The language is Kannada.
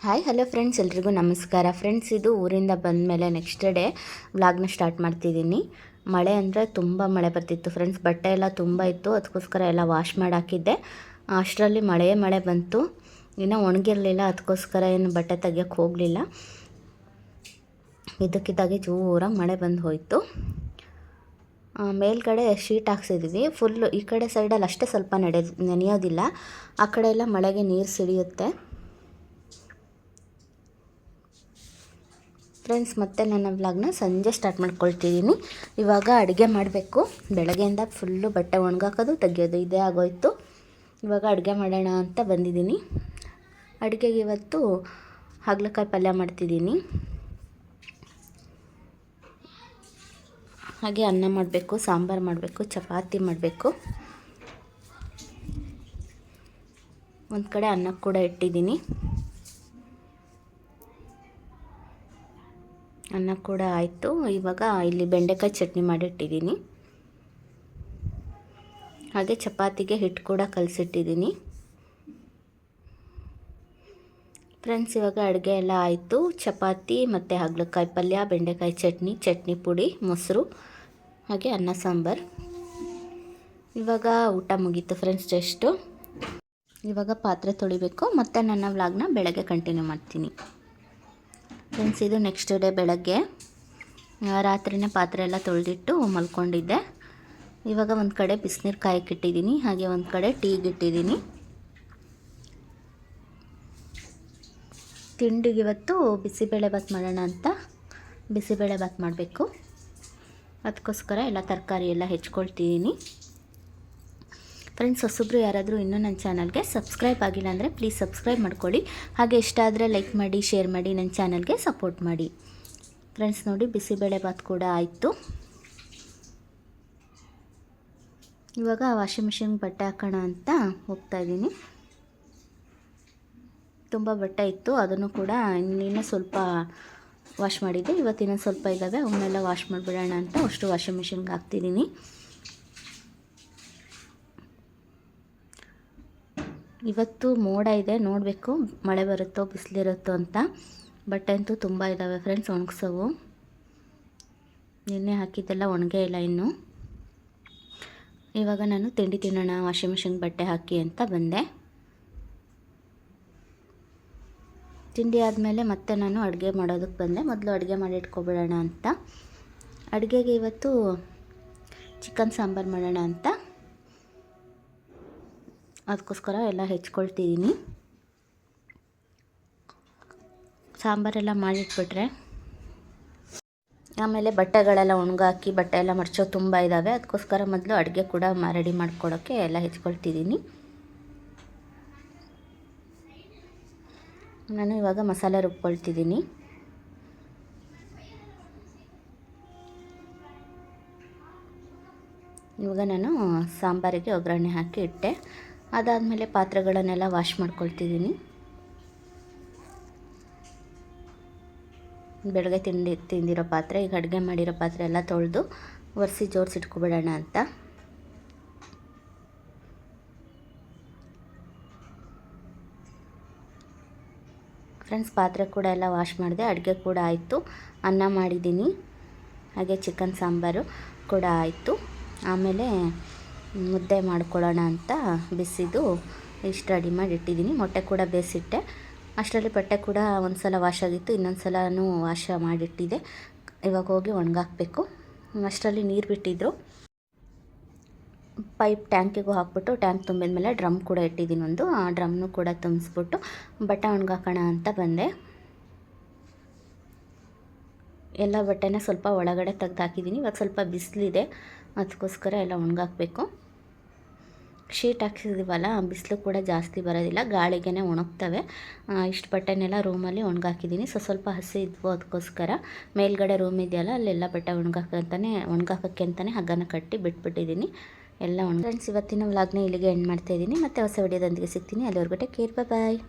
ಹಾಯ್ ಹಲೋ ಫ್ರೆಂಡ್ಸ್, ಎಲ್ರಿಗೂ ನಮಸ್ಕಾರ. ಫ್ರೆಂಡ್ಸ್, ಇದು ಊರಿಂದ ಬಂದ ಮೇಲೆ ನೆಕ್ಸ್ಟ್ ಡೇ ವ್ಲಾಗ್ನ ಸ್ಟಾರ್ಟ್ ಮಾಡ್ತಿದ್ದೀನಿ. ಮಳೆ ಅಂದರೆ ತುಂಬ ಮಳೆ ಬರ್ತಿತ್ತು ಫ್ರೆಂಡ್ಸ್. ಬಟ್ಟೆ ಎಲ್ಲ ತುಂಬ ಇತ್ತು, ಅದಕ್ಕೋಸ್ಕರ ಎಲ್ಲ ವಾಶ್ ಮಾಡಿ ಹಾಕಿದ್ದೆ. ಅಷ್ಟರಲ್ಲಿ ಮಳೆ ಬಂತು. ಇನ್ನೂ ಒಣಗಿರಲಿಲ್ಲ, ಅದಕ್ಕೋಸ್ಕರ ಏನು ಬಟ್ಟೆ ತೆಗಿಯೋಕ್ಕೆ ಹೋಗಲಿಲ್ಲ. ಇದಕ್ಕಿದ್ದಾಗೆ ಜೋರಾಗಿ ಮಳೆ ಬಂದು ಹೋಯಿತು. ಮೇಲ್ಗಡೆ ಶೀಟ್ ಹಾಕ್ಸಿದ್ವಿ ಫುಲ್ಲು. ಈ ಕಡೆ ಸೈಡಲ್ಲಿ ಅಷ್ಟೇ ಸ್ವಲ್ಪ ನೆನೆಯೋದಿಲ್ಲ, ಆ ಕಡೆ ಎಲ್ಲ ಮಳೆಗೆ ನೀರು ಸಿಡಿಯುತ್ತೆ. ಫ್ರೆಂಡ್ಸ್, ಮತ್ತೆ ನನ್ನ ವ್ಲಾಗ್ನ ಸಂಜೆ ಸ್ಟಾರ್ಟ್ ಮಾಡ್ಕೊಳ್ತಿದ್ದೀನಿ. ಇವಾಗ ಅಡುಗೆ ಮಾಡಬೇಕು. ಬೆಳಗ್ಗೆಯಿಂದ ಫುಲ್ಲು ಬಟ್ಟೆ ಒಣಗಾಕೋದು ತೆಗಿಯೋದು ಇದೇ ಆಗೋಯ್ತು. ಇವಾಗ ಅಡುಗೆ ಮಾಡೋಣ ಅಂತ ಬಂದಿದ್ದೀನಿ. ಅಡುಗೆಗೆ ಇವತ್ತು ಹಾಗಲಕಾಯಿ ಪಲ್ಯ ಮಾಡ್ತಿದ್ದೀನಿ. ಹಾಗೆ ಅನ್ನ ಮಾಡಬೇಕು, ಸಾಂಬಾರು ಮಾಡಬೇಕು, ಚಪಾತಿ ಮಾಡಬೇಕು. ಒಂದು ಕಡೆ ಅನ್ನ ಕೂಡ ಇಟ್ಟಿದ್ದೀನಿ. ಅನ್ನ ಕೂಡ ಆಯಿತು. ಇವಾಗ ಇಲ್ಲಿ ಬೆಂಡೆಕಾಯಿ ಚಟ್ನಿ ಮಾಡಿಟ್ಟಿದ್ದೀನಿ. ಹಾಗೆ ಚಪಾತಿಗೆ ಹಿಟ್ಟು ಕೂಡ ಕಲಸಿಟ್ಟಿದ್ದೀನಿ. ಫ್ರೆಂಡ್ಸ್, ಇವಾಗ ಅಡುಗೆ ಎಲ್ಲ ಆಯಿತು. ಚಪಾತಿ ಮತ್ತು ಹಾಗಲಕಾಯಿ ಪಲ್ಯ, ಬೆಂಡೆಕಾಯಿ ಚಟ್ನಿ ಪುಡಿ, ಮೊಸರು, ಹಾಗೆ ಅನ್ನ ಸಾಂಬಾರು. ಇವಾಗ ಊಟ ಮುಗೀತು ಫ್ರೆಂಡ್ಸ್. ಜಸ್ಟು ಇವಾಗ ಪಾತ್ರೆ ತೊಳಿಬೇಕು. ಮತ್ತು ನನ್ನ ವ್ಲಾಗ್ನ ಬೆಳಗ್ಗೆ ಕಂಟಿನ್ಯೂ ಮಾಡ್ತೀನಿ. ಫ್ರೆಂಡ್ಸ್, ಇದು ನೆಕ್ಸ್ಟ್ ಡೇ ಬೆಳಗ್ಗೆ. ರಾತ್ರಿನೇ ಪಾತ್ರೆ ಎಲ್ಲ ತೊಳೆದಿಟ್ಟು ಮಲ್ಕೊಂಡಿದ್ದೆ. ಇವಾಗ ಒಂದು ಕಡೆ ಬಿಸಿನೀರು ಕಾಯಕ್ಕಿಟ್ಟಿದ್ದೀನಿ, ಹಾಗೆ ಒಂದು ಕಡೆ ಟೀಗಿಟ್ಟಿದ್ದೀನಿ. ತಿಂಡಿಗೆ ಇವತ್ತು ಬಿಸಿಬೇಳೆಭಾತ್ ಮಾಡೋಣ ಅಂತ ಬಿಸಿಬೇಳೆಭಾತ್ ಮಾಡಬೇಕು. ಅದಕ್ಕೋಸ್ಕರ ಎಲ್ಲ ತರಕಾರಿ ಎಲ್ಲ ಹೆಚ್ಕೊಳ್ತಿದ್ದೀನಿ. ಫ್ರೆಂಡ್ಸ್, ಹೊಸಬ್ರು ಯಾರಾದರೂ ಇನ್ನೂ ನನ್ನ ಚಾನಲ್ಗೆ ಸಬ್ಸ್ಕ್ರೈಬ್ ಆಗಿಲ್ಲ ಅಂದರೆ ಪ್ಲೀಸ್ ಸಬ್ಸ್ಕ್ರೈಬ್ ಮಾಡ್ಕೊಳ್ಳಿ. ಹಾಗೆ ಇಷ್ಟ ಆದರೆ ಲೈಕ್ ಮಾಡಿ, ಶೇರ್ ಮಾಡಿ, ನನ್ನ ಚಾನಲ್ಗೆ ಸಪೋರ್ಟ್ ಮಾಡಿ. ಫ್ರೆಂಡ್ಸ್, ನೋಡಿ ಬಿಸಿಬೇಳೆಭಾತ್ ಕೂಡ ಆಯಿತು. ಇವಾಗ ವಾಷಿಂಗ್ ಮಿಷಿನ್ಗೆ ಬಟ್ಟೆ ಹಾಕೋಣ ಅಂತ ಹೋಗ್ತಾಯಿದ್ದೀನಿ. ತುಂಬ ಬಟ್ಟೆ ಇತ್ತು, ಅದನ್ನು ಕೂಡ ಇನ್ನೂ ಸ್ವಲ್ಪ ವಾಶ್ ಮಾಡಿದ್ದೆ. ಇವತ್ತಿನ ಸ್ವಲ್ಪ ಇದ್ದಾವೆ, ಅವನ್ನೆಲ್ಲ ವಾಶ್ ಮಾಡಿಬಿಡೋಣ ಅಂತ ಅಷ್ಟು ವಾಷಿಂಗ್ ಮಿಷಿನ್ಗೆ ಹಾಕ್ತಿದ್ದೀನಿ. ಇವತ್ತು ಮೋಡ ಇದೆ, ನೋಡಬೇಕು ಮಳೆ ಬರುತ್ತೋ ಬಿಸಿಲಿರುತ್ತೋ ಅಂತ. ಬಟ್ಟೆ ಅಂತೂ ತುಂಬ ಇದ್ದಾವೆ ಫ್ರೆಂಡ್ಸ್ ಒಣಗಿಸೋವು. ನಿನ್ನೆ ಹಾಕಿದ್ದೆಲ್ಲ ಒಣಗೇ ಇಲ್ಲ ಇನ್ನೂ. ಇವಾಗ ನಾನು ತಿಂಡಿ ತಿನ್ನೋಣ, ವಾಷಿಂಗ್ ಮಿಷಿನ್ಗೆ ಬಟ್ಟೆ ಹಾಕಿ ಅಂತ ಬಂದೆ. ತಿಂಡಿ ಆದಮೇಲೆ ಮತ್ತೆ ನಾನು ಅಡುಗೆ ಮಾಡೋದಕ್ಕೆ ಬಂದೆ. ಮೊದಲು ಅಡುಗೆ ಮಾಡಿ ಇಟ್ಕೊಬಿಡೋಣ ಅಂತ. ಅಡುಗೆಗೆ ಇವತ್ತು ಚಿಕನ್ ಸಾಂಬಾರು ಮಾಡೋಣ ಅಂತ ಅದಕ್ಕೋಸ್ಕರ ಎಲ್ಲ ಹೆಚ್ಕೊಳ್ತಿದ್ದೀನಿ. ಸಾಂಬಾರೆಲ್ಲ ಮಾಡಿಟ್ಬಿಟ್ರೆ ಆಮೇಲೆ ಬಟ್ಟೆಗಳೆಲ್ಲ ಒಣಗಾಕಿ ಬಟ್ಟೆ ಎಲ್ಲ ಮಡ್ಚೋ ತುಂಬ ಇದ್ದಾವೆ. ಅದಕ್ಕೋಸ್ಕರ ಮೊದಲು ಅಡುಗೆ ಕೂಡ ರೆಡಿ ಮಾಡ್ಕೊಳ್ಳೋಕ್ಕೆ ಎಲ್ಲ ಹೆಚ್ಕೊಳ್ತಿದ್ದೀನಿ. ನಾನು ಇವಾಗ ಮಸಾಲೆ ರುಬ್ಕೊಳ್ತಿದ್ದೀನಿ. ಇವಾಗ ನಾನು ಸಾಂಬಾರಿಗೆ ಒಗ್ಗರಣೆ ಹಾಕಿ ಇಟ್ಟೆ. ಅದಾದಮೇಲೆ ಪಾತ್ರೆಗಳನ್ನೆಲ್ಲ ವಾಶ್ ಮಾಡ್ಕೊಳ್ತಿದ್ದೀನಿ. ಬೆಳಗ್ಗೆ ತಿಂದಿರೋ ಪಾತ್ರೆ, ಈಗ ಅಡುಗೆ ಮಾಡಿರೋ ಪಾತ್ರೆ ಎಲ್ಲ ತೊಳೆದು ಒರೆಸಿ ಜೋಡಿಸಿಟ್ಕೊಬಿಡೋಣ ಅಂತ. ಫ್ರೆಂಡ್ಸ್, ಪಾತ್ರೆ ಕೂಡ ಎಲ್ಲ ವಾಶ್ ಮಾಡಿದೆ. ಅಡುಗೆ ಕೂಡ ಆಯಿತು. ಅನ್ನ ಮಾಡಿದ್ದೀನಿ, ಹಾಗೆ ಚಿಕನ್ ಸಾಂಬಾರು ಕೂಡ ಆಯಿತು. ಆಮೇಲೆ ಮುದ್ದೆ ಮಾಡ್ಕೊಳ್ಳೋಣ ಅಂತ ಬಿಸಿದು ಇಷ್ಟು ರೆಡಿ ಮಾಡಿ ಇಟ್ಟಿದ್ದೀನಿ. ಮೊಟ್ಟೆ ಕೂಡ ಬೇಯಿಸಿಟ್ಟೆ. ಅಷ್ಟರಲ್ಲಿ ಬಟ್ಟೆ ಕೂಡ ಒಂದು ಸಲ ವಾಶ್ ಆಗಿತ್ತು, ಇನ್ನೊಂದು ಸಲನೂ ವಾಶ್ ಮಾಡಿಟ್ಟಿದ್ದೆ. ಇವಾಗ ಹೋಗಿ ಒಣಗಾಕಬೇಕು. ಅಷ್ಟರಲ್ಲಿ ನೀರು ಬಿಟ್ಟಿದ್ದರು. ಪೈಪ್ ಟ್ಯಾಂಕಿಗೂ ಹಾಕ್ಬಿಟ್ಟು ಟ್ಯಾಂಕ್ ತುಂಬಿದ ಮೇಲೆ ಡ್ರಮ್ ಕೂಡ ಇಟ್ಟಿದ್ದೀನಿ ಒಂದು. ಆ ಡ್ರಮ್ನು ಕೂಡ ತುಂಬಿಸ್ಬಿಟ್ಟು ಬಟ್ಟೆ ಒಣಗಾಕೋಣ ಅಂತ ಬಂದೆ. ಎಲ್ಲ ಬಟ್ಟೆನ ಸ್ವಲ್ಪ ಒಳಗಡೆ ತೆಗ್ದು ಹಾಕಿದ್ದೀನಿ. ಇವಾಗ ಸ್ವಲ್ಪ ಬಿಸಿಲಿದೆ, ಅದಕ್ಕೋಸ್ಕರ ಎಲ್ಲ ಒಣಗಾಕಬೇಕು. ಶೀಟ್ ಹಾಕ್ಸಿದ್ದೀವಲ್ಲ, ಬಿಸಿಲು ಕೂಡ ಜಾಸ್ತಿ ಬರೋದಿಲ್ಲ, ಗಾಳಿಗೆ ಒಣಗ್ತವೆ. ಇಷ್ಟು ಬಟ್ಟೆನೆಲ್ಲ ರೂಮಲ್ಲಿ ಒಣಗಾಕಿದ್ದೀನಿ. ಸ್ವಲ್ಪ ಹಸಿ ಇದ್ವು, ಅದಕ್ಕೋಸ್ಕರ ಮೇಲ್ಗಡೆ ರೂಮ್ ಇದೆಯಲ್ಲ ಅಲ್ಲೆಲ್ಲ ಬಟ್ಟೆ ಒಣಗಾಕೋಕ್ಕೆ ಅಂತಲೇ ಹಗ್ಗನ ಕಟ್ಟಿ ಬಿಟ್ಬಿಟ್ಟಿದ್ದೀನಿ. ಎಲ್ಲ ಫ್ರೆಂಡ್ಸ್, ಇವತ್ತಿನ ವ್ಲಾಗ್ನ ಇಲ್ಲಿಗೆ ಎಂಡ್ ಮಾಡ್ತಾಯಿದ್ದೀನಿ. ಮತ್ತೆ ಹೊಸ ವಿಡಿಯೋದೊಂದಿಗೆ ಸಿಗ್ತೀನಿ. ಅಲ್ಲಿವರೆಗೂ ಟೇಕ್ ಕೇರ್, ಬಾಯ್.